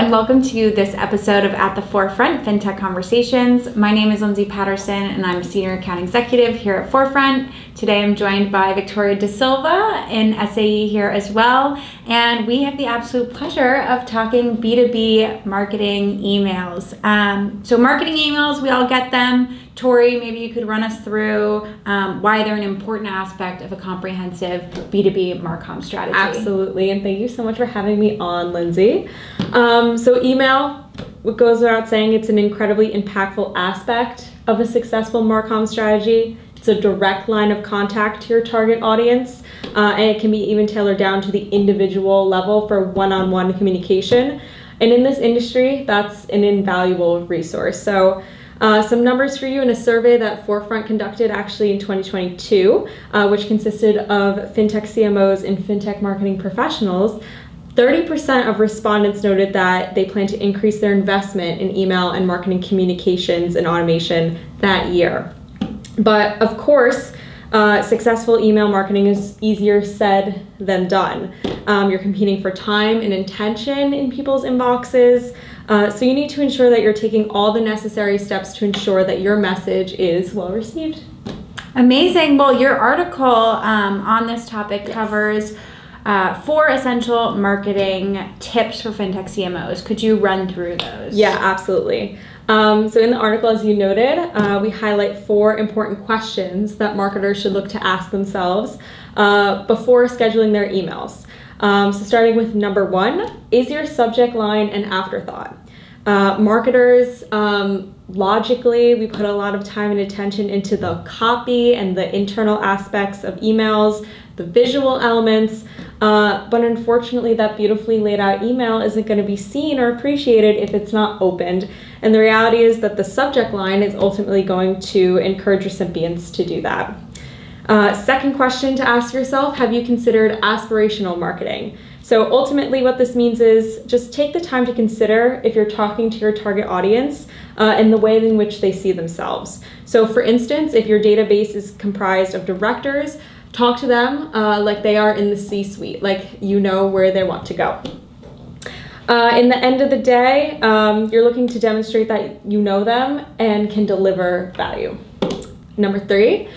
and welcome to this episode of At the Forefront Fintech Conversations. My name is Lindsay Patterson, and I'm a Senior Account Executive here at Forefront. Today I'm joined by Victoria DaSilva in SAE here as well, and we have the absolute pleasure of talking B2B marketing emails. So marketing emails, we all get them. Tori, maybe you could run us through why they're an important aspect of a comprehensive B2B Marcom strategy. Absolutely, and thank you so much for having me on, Lindsay. So email, what goes without saying, it's an incredibly impactful aspect of a successful Marcom strategy. It's a direct line of contact to your target audience, and it can be even tailored down to the individual level for one-on-one communication. And in this industry, that's an invaluable resource. So some numbers for you in a survey that Forefront conducted actually in 2022, which consisted of Fintech CMOs and Fintech marketing professionals. 30% of respondents noted that they plan to increase their investment in email and marketing communications and automation that year. But of course, successful email marketing is easier said than done. You're competing for time and intention in people's inboxes. So you need to ensure that you're taking all the necessary steps to ensure that your message is well received. Amazing. Well, your article on this topic covers 4 essential marketing tips for Fintech CMOs. Could you run through those? Yeah, absolutely. So in the article, as you noted, we highlight 4 important questions that marketers should look to ask themselves before scheduling their emails. So starting with number 1, is your subject line an afterthought? Marketers, logically, we put a lot of time and attention into the copy and the internal aspects of emails, the visual elements, but unfortunately that beautifully laid out email isn't going to be seen or appreciated if it's not opened. And the reality is that the subject line is ultimately going to encourage recipients to do that. Second question to ask yourself, have you considered aspirational marketing? So ultimately what this means is just take the time to consider if you're talking to your target audience and the way in which they see themselves. So for instance, if your database is comprised of directors, talk to them like they are in the C-suite, like you know where they want to go. In the end of the day, you're looking to demonstrate that you know them and can deliver value. Number 3,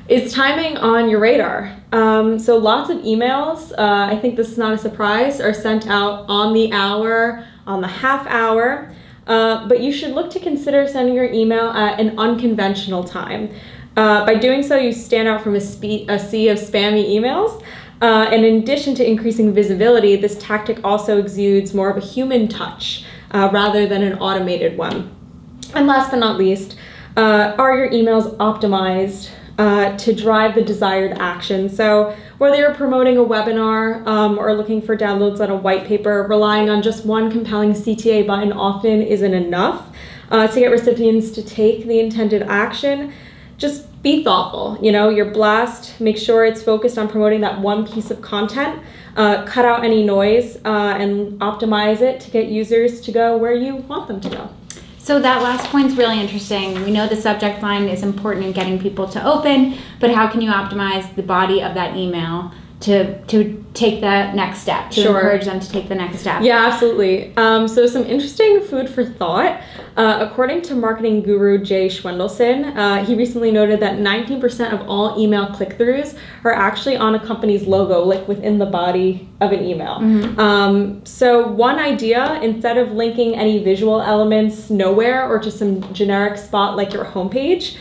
is timing on your radar? So lots of emails, I think this is not a surprise, are sent out on the hour, on the half hour, but you should look to consider sending your email at an unconventional time. By doing so, you stand out from a sea of spammy emails. And in addition to increasing visibility, this tactic also exudes more of a human touch rather than an automated one. And last but not least, are your emails optimized to drive the desired action? So whether you're promoting a webinar or looking for downloads on a white paper, relying on just one compelling CTA button often isn't enough to get recipients to take the intended action. Just be thoughtful. You know, your blast, make sure it's focused on promoting that one piece of content, cut out any noise and optimize it to get users to go where you want them to go. So that last point's really interesting. We know the subject line is important in getting people to open, but how can you optimize the body of that email to take the next step, to encourage them to take the next step? Yeah, absolutely. So some interesting food for thought. According to marketing guru Jay Schwendelson, he recently noted that 19% of all email click-throughs are actually on a company's logo, like within the body of an email. Mm-hmm. So one idea, instead of linking any visual elements nowhere or to some generic spot like your homepage,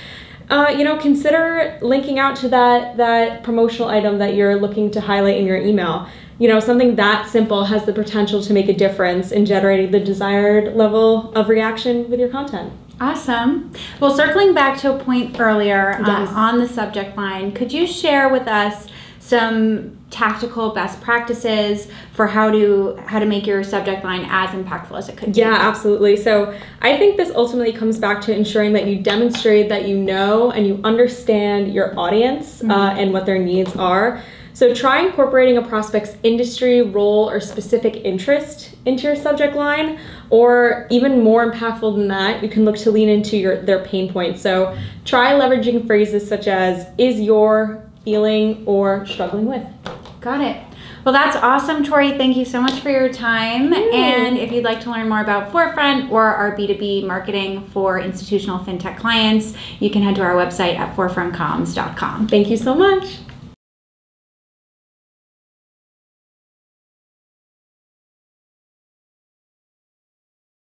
consider linking out to that promotional item that you're looking to highlight in your email. You know, something that simple has the potential to make a difference in generating the desired level of reaction with your content. Awesome. Well, circling back to a point earlier Yes. on the subject line, could you share with us some tactical best practices for how to make your subject line as impactful as it could be? Yeah, absolutely. So I think this ultimately comes back to ensuring that you demonstrate that you know and you understand your audience and what their needs are. So try incorporating a prospect's industry, role, or specific interest into your subject line, or even more impactful than that, you can look to lean into their pain points. So try leveraging phrases such as, is your, feeling, or struggling with. Got it. Well, that's awesome, Tori. Thank you so much for your time. And if you'd like to learn more about Forefront or our B2B marketing for institutional fintech clients, you can head to our website at forefrontcoms.com. Thank you so much.